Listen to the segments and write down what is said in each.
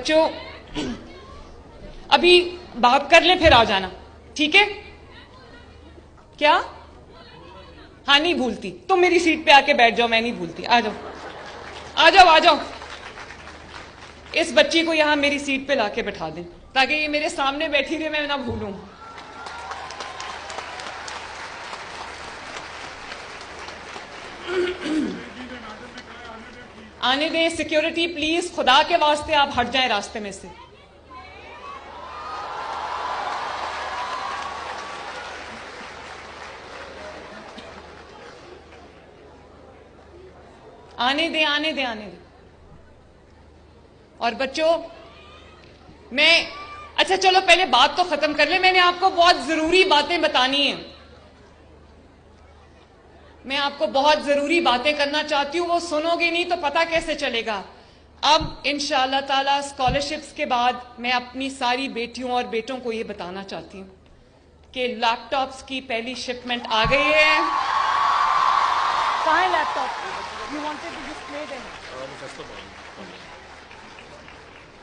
بچوں ابھی بات کر لیں پھر آ جانا، ٹھیک ہے؟ کیا؟ ہاں نہیں بھولتی، تم میری سیٹ پہ آ کے بیٹھ جاؤ، میں نہیں بھولتی، آ جاؤ آ جاؤ آ جاؤ۔ اس بچی کو یہاں میری سیٹ پہ لا کے بٹھا دیں تاکہ یہ میرے سامنے بیٹھی رہے، میں نہ بھولوں۔ آنے دیں سیکیورٹی پلیز، خدا کے واسطے آپ ہٹ جائیں راستے میں سے۔ آنے دیں آنے دیں آنے دیں۔ اور بچوں اچھا چلو پہلے بات تو ختم کر لیں، میں نے آپ کو بہت ضروری باتیں بتانی ہیں، میں آپ کو بہت ضروری باتیں کرنا چاہتی ہوں، وہ سنو گے نہیں تو پتہ کیسے چلے گا۔ اب انشاءاللہ تعالی اسکالرشپس کے بعد میں اپنی ساری بیٹیوں اور بیٹوں کو یہ بتانا چاہتی ہوں کہ لیپ ٹاپس کی پہلی شپمنٹ آ گئی ہے۔ کہاں ہے لیپ top? You wanted to display them.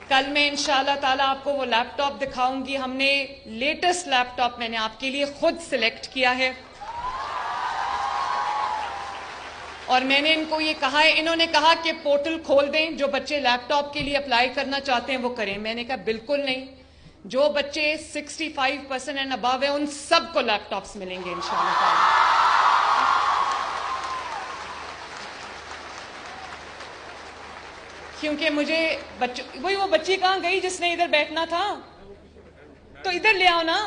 کل میں انشاءاللہ تعالیٰ آپ کو وہ لیپ ٹاپ دکھاؤں گی۔ ہم نے لیٹسٹ لیپ ٹاپ میں نے آپ کے لیے خود سلیکٹ کیا ہے، اور میں نے ان کو یہ کہا ہے، انہوں نے کہا کہ پورٹل کھول دیں، جو بچے لیپ ٹاپ کے لیے اپلائی کرنا چاہتے ہیں وہ کریں۔ میں نے کہا بالکل نہیں، جو بچے 65% اینڈ ابو ہیں ان سب کو لیپ ٹاپس ملیں گے انشاءاللہ تعالیٰ۔ کیونکہ مجھے وہی وہ بچی کہاں گئی جس نے ادھر بیٹھنا تھا؟ تو ادھر لے آؤ نا۔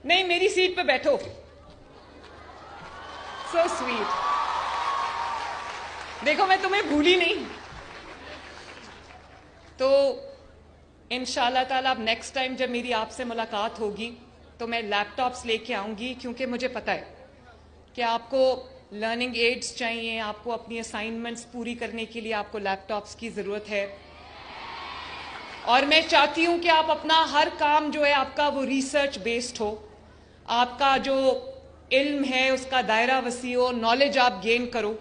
نہیں میری سیٹ پہ بیٹھو، سو سویٹ۔ دیکھو میں تمہیں بھولی نہیں۔ تو انشاءاللہ تعالیٰ اب نیکسٹ ٹائم جب میری آپ سے ملاقات ہوگی تو میں لیپ ٹاپس لے کے آؤں گی، کیونکہ مجھے پتہ ہے کہ آپ کو لرننگ ایڈز چاہیے، آپ کو اپنی اسائنمنٹس پوری کرنے کے لیے آپ کو لیپ ٹاپس کی ضرورت ہے، اور میں چاہتی ہوں کہ آپ اپنا ہر کام جو ہے آپ کا وہ ریسرچ بیسڈ ہو، آپ کا جو علم ہے اس کا دائرہ وسیع ہو، نالج آپ گین کرو۔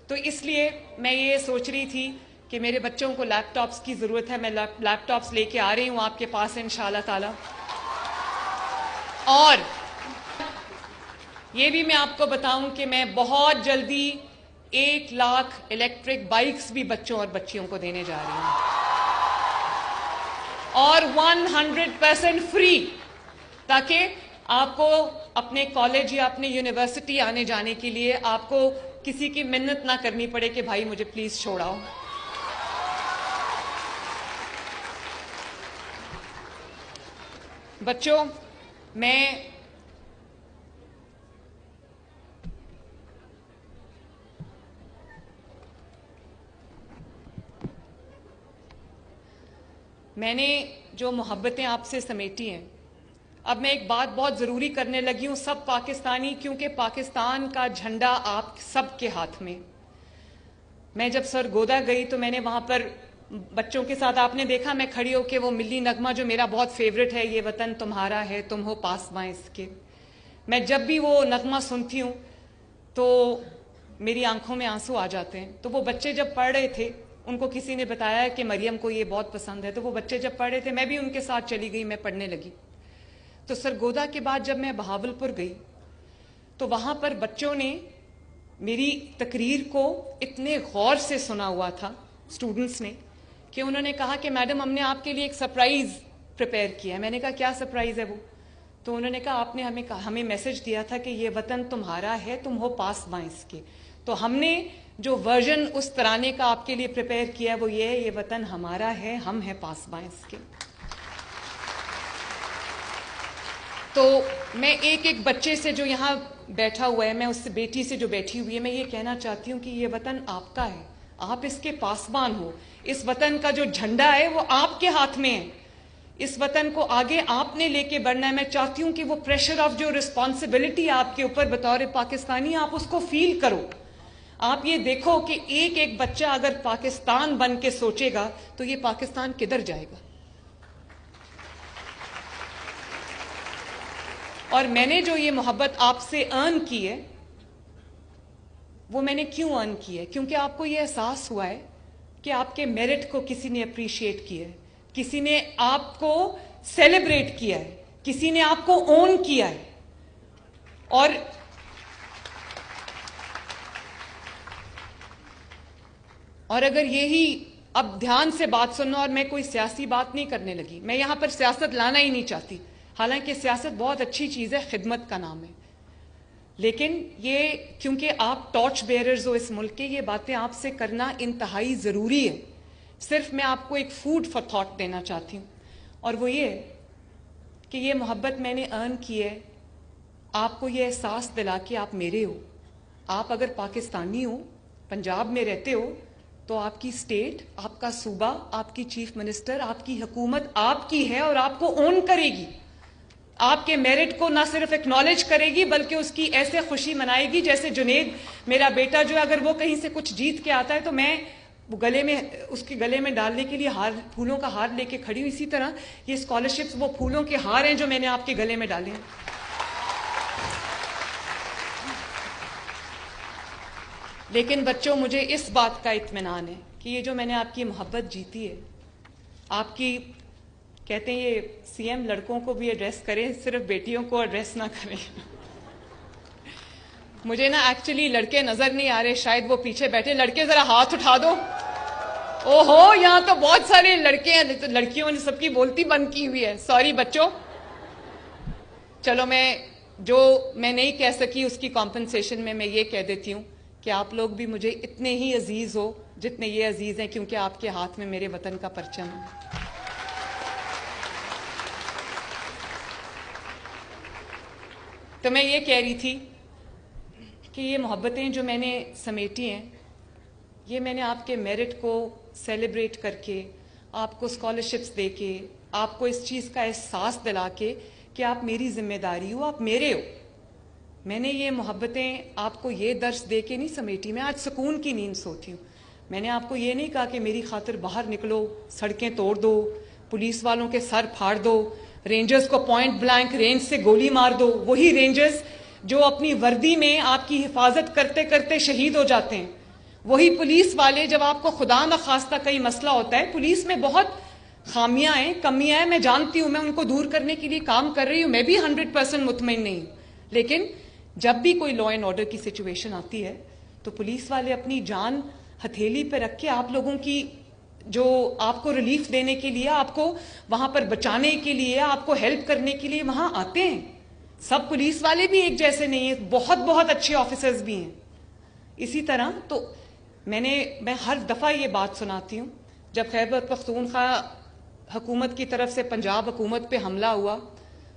تو اس لیے میں یہ سوچ رہی تھی کہ میرے بچوں کو لیپ ٹاپس کی ضرورت ہے، میں لیپ ٹاپس لے کے آ رہی ہوں آپ کے پاس انشاءاللہ تعالی۔ اور یہ بھی میں آپ کو بتاؤں کہ میں بہت جلدی 1,00,000 الیکٹرک بائکس بھی بچوں اور بچیوں کو دینے جا رہی ہوں، اور 100% فری، تاکہ آپ کو اپنے کالج یا اپنے یونیورسٹی آنے جانے کے لیے آپ کو کسی کی منت نہ کرنی پڑے کہ بھائی مجھے پلیز چھوڑاؤ۔ بچوں میں نے جو محبتیں آپ سے سمیٹی ہیں، اب میں ایک بات بہت ضروری کرنے لگی ہوں، سب پاکستانی، کیونکہ پاکستان کا جھنڈا آپ سب کے ہاتھ میں۔ میں جب سرگودا گئی تو میں نے وہاں پر بچوں کے ساتھ، آپ نے دیکھا میں کھڑی ہو کے وہ ملی نغمہ جو میرا بہت فیوریٹ ہے، یہ وطن تمہارا ہے تم ہو پاسباں اس کے، میں جب بھی وہ نغمہ سنتی ہوں تو میری آنکھوں میں آنسو آ جاتے ہیں۔ تو وہ بچے جب پڑھ رہے تھے، ان کو کسی نے بتایا کہ مریم کو یہ بہت پسند ہے، تو وہ بچے جب پڑھ رہے تھے میں بھی ان کے ساتھ چلی گئی، میں پڑھنے لگی۔ تو سرگودا کے بعد جب میں بہاولپور گئی تو وہاں پر بچوں نے میری تقریر کو اتنے غور سے سنا ہوا تھا، اسٹوڈنٹس نے، کہ انہوں نے کہا کہ میڈم ہم نے آپ کے لیے ایک سرپرائز پریپئر کیا ہے۔ میں نے کہا کیا سرپرائز ہے وہ؟ تو انہوں نے کہا آپ نے ہمیں میسج دیا تھا کہ یہ وطن تمہارا ہے تم ہو پاسباں اس کے، تو ہم نے جو ورژن اس ترانے کا آپ کے لیے پریپئر کیا ہے وہ یہ ہے، یہ وطن ہمارا ہے ہم ہیں پاسباں اس کے۔ تو میں ایک ایک بچے سے جو یہاں بیٹھا ہوا ہے، میں اس سے بیٹی سے جو بیٹھی ہوئی ہے، میں یہ کہنا چاہتی ہوں کہ یہ وطن آپ کا ہے، آپ اس کے پاسبان ہو، اس وطن کا جو جھنڈا ہے وہ آپ کے ہاتھ میں ہے، اس وطن کو آگے آپ نے لے کے بڑھنا ہے۔ میں چاہتی ہوں کہ وہ پریشر آف جو رسپانسبلٹی آپ کے اوپر بطور پاکستانی، آپ اس کو فیل کرو۔ آپ یہ دیکھو کہ ایک ایک بچہ اگر پاکستان بن کے سوچے گا تو یہ پاکستان کدھر جائے گا۔ اور میں نے جو یہ محبت آپ سے ارن کی ہے، وہ میں نے کیوں ارن کی ہے؟ کیونکہ آپ کو یہ احساس ہوا ہے کہ آپ کے میرٹ کو کسی نے اپریشیٹ کیا ہے, کسی نے آپ کو سیلیبریٹ کیا ہے, کسی نے آپ کو اون کیا ہے. اور اگر یہی, اب دھیان سے بات سننا, اور میں کوئی سیاسی بات نہیں کرنے لگی, میں یہاں پر سیاست لانا ہی نہیں چاہتی, حالانکہ سیاست بہت اچھی چیز ہے, خدمت کا نام ہے, لیکن یہ کیونکہ آپ ٹارچ بیئررز ہو اس ملک کے, یہ باتیں آپ سے کرنا انتہائی ضروری ہے. صرف میں آپ کو ایک فوڈ فار تھاٹ دینا چاہتی ہوں, اور وہ یہ کہ یہ محبت میں نے ارن کی ہے آپ کو یہ احساس دلا کے آپ میرے ہو. آپ اگر پاکستانی ہو, پنجاب میں رہتے ہو, تو آپ کی اسٹیٹ, آپ کا صوبہ, آپ کی چیف منسٹر, آپ کی حکومت آپ کی ہے اور آپ کو اون کرے گی. آپ کے میرٹ کو نہ صرف ایکنالج کرے گی بلکہ اس کی ایسے خوشی منائے گی جیسے جنید میرا بیٹا جو اگر وہ کہیں سے کچھ جیت کے آتا ہے تو میں گلے میں, اس کے گلے میں ڈالنے کے لیے ہار, پھولوں کا ہار لے کے کھڑی ہوں. اسی طرح یہ اسکالرشپس وہ پھولوں کے ہار ہیں جو میں نے آپ کے گلے میں ڈالے ہیں. لیکن بچوں, مجھے اس بات کا اطمینان ہے کہ یہ جو میں نے آپ کی محبت جیتی ہے, آپ کی, کہتے ہیں یہ سی ایم لڑکوں کو بھی ایڈریس کریں, صرف بیٹیوں کو ایڈریس نہ کریں. مجھے نا ایکچولی لڑکے نظر نہیں آ رہے, شاید وہ پیچھے بیٹھے. لڑکے ذرا ہاتھ اٹھا دو. او ہو, یہاں تو بہت سارے لڑکے ہیں, لڑکیوں نے سب کی بولتی بند کی ہوئی ہے. سوری بچوں. چلو, میں جو میں نہیں کہہ سکی اس کی کمپنسیشن میں یہ کہہ دیتی ہوں کہ آپ لوگ بھی مجھے اتنے ہی عزیز ہو جتنے یہ عزیز ہیں, کیونکہ آپ کے ہاتھ میں میرے وطن کا پرچم ہے. تو میں یہ کہہ رہی تھی کہ یہ محبتیں جو میں نے سمیٹی ہیں, یہ میں نے آپ کے میرٹ کو سیلیبریٹ کر کے, آپ کو اسکالرشپس دے کے, آپ کو اس چیز کا احساس دلا کے کہ آپ میری ذمہ داری ہو, آپ میرے ہو. میں نے یہ محبتیں آپ کو یہ درس دے کے نہیں سمیٹی. میں آج سکون کی نیند سوتی ہوں. میں نے آپ کو یہ نہیں کہا کہ میری خاطر باہر نکلو, سڑکیں توڑ دو, پولیس والوں کے سر پھاڑ دو, رینجرز کو پوائنٹ بلینک رینج سے گولی مار دو. وہی رینجرز جو اپنی وردی میں آپ کی حفاظت کرتے کرتے شہید ہو جاتے ہیں. وہی پولیس والے جب آپ کو خدا نخواستہ کئی مسئلہ ہوتا ہے, پولیس میں بہت خامیاں ہیں, کمیاں ہیں, میں جانتی ہوں, میں ان کو دور کرنے کے لیے کام کر رہی ہوں, میں بھی 100% مطمئن نہیں ہوں. لیکن جب بھی کوئی لا اینڈ آرڈر کی سچویشن آتی ہے تو پولیس والے اپنی جان ہتھیلی پہ رکھ کے آپ لوگوں کی, جو آپ کو ریلیف دینے کے لیے, آپ کو وہاں پر بچانے کے لیے, آپ کو ہیلپ کرنے کے لیے وہاں آتے ہیں. سب پولیس والے بھی ایک جیسے نہیں ہیں, بہت بہت اچھے آفیسرز بھی ہیں. اسی طرح تو میں ہر دفعہ یہ بات سناتی ہوں, جب خیبر پختونخوا حکومت کی طرف سے پنجاب حکومت پہ حملہ ہوا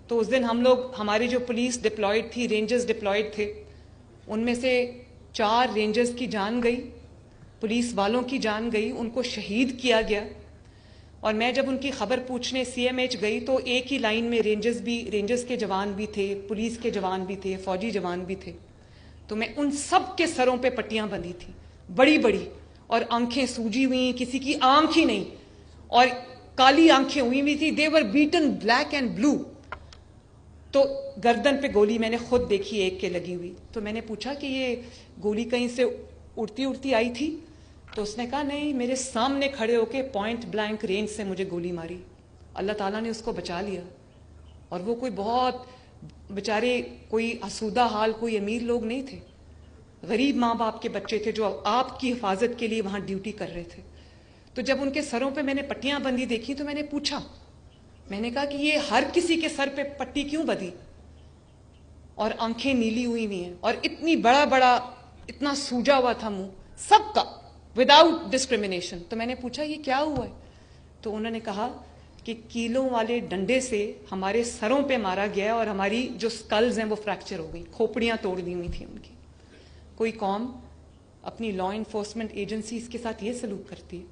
تو اس دن ہم لوگ, ہماری جو پولیس ڈپلائڈ تھی, رینجرز ڈپلائڈ تھے, ان میں سے 4 رینجرز کی جان گئی, پولیس والوں کی جان گئی, ان کو شہید کیا گیا. اور میں جب ان کی خبر پوچھنے سی ایم ایچ گئی تو ایک ہی لائن میں رینجرز کے جوان بھی تھے, پولیس کے جوان بھی تھے, فوجی جوان بھی تھے. تو میں ان سب کے سروں پہ پٹیاں بندھی تھیں, بڑی بڑی, اور آنکھیں سوجی ہوئی, کسی کی آنکھ ہی نہیں, اور کالی آنکھیں ہوئی ہوئی تھی. they were beaten black and blue. تو گردن پہ گولی میں نے خود دیکھی ایک کے لگی ہوئی. تو میں نے پوچھا کہ یہ گولی کہیں سے اڑتی اڑتی آئی تھی؟ تو اس نے کہا نہیں, میرے سامنے کھڑے ہو کے پوائنٹ بلینک رینج سے مجھے گولی ماری. اللہ تعالیٰ نے اس کو بچا لیا. اور وہ کوئی بہت بیچارے, کوئی آسودہ حال, کوئی امیر لوگ نہیں تھے, غریب ماں باپ کے بچے تھے جو آپ کی حفاظت کے لیے وہاں ڈیوٹی کر رہے تھے. تو جب ان کے سروں پہ میں نے پٹیاں بندھی دیکھی تو میں نے پوچھا, میں نے کہا کہ یہ ہر کسی کے سر پہ پٹی کیوں بندھی, اور آنکھیں نیلی ہوئی ہوئی ہیں, اور اتنی بڑا اتنا سوجا ہوا تھا منہ سب کا, وداؤٹ ڈسکریمنیشن. تو میں نے پوچھا یہ کیا ہوا ہے؟ تو انہوں نے کہا کہ کیلوں والے ڈنڈے سے ہمارے سروں پہ مارا گیا اور ہماری جو سکلز ہیں وہ فریکچر ہو گئی, کھوپڑیاں توڑ دی ہوئی تھیں ان کی. کوئی قوم اپنی لا انفورسمنٹ ایجنسیز کے ساتھ یہ سلوک کرتی ہے؟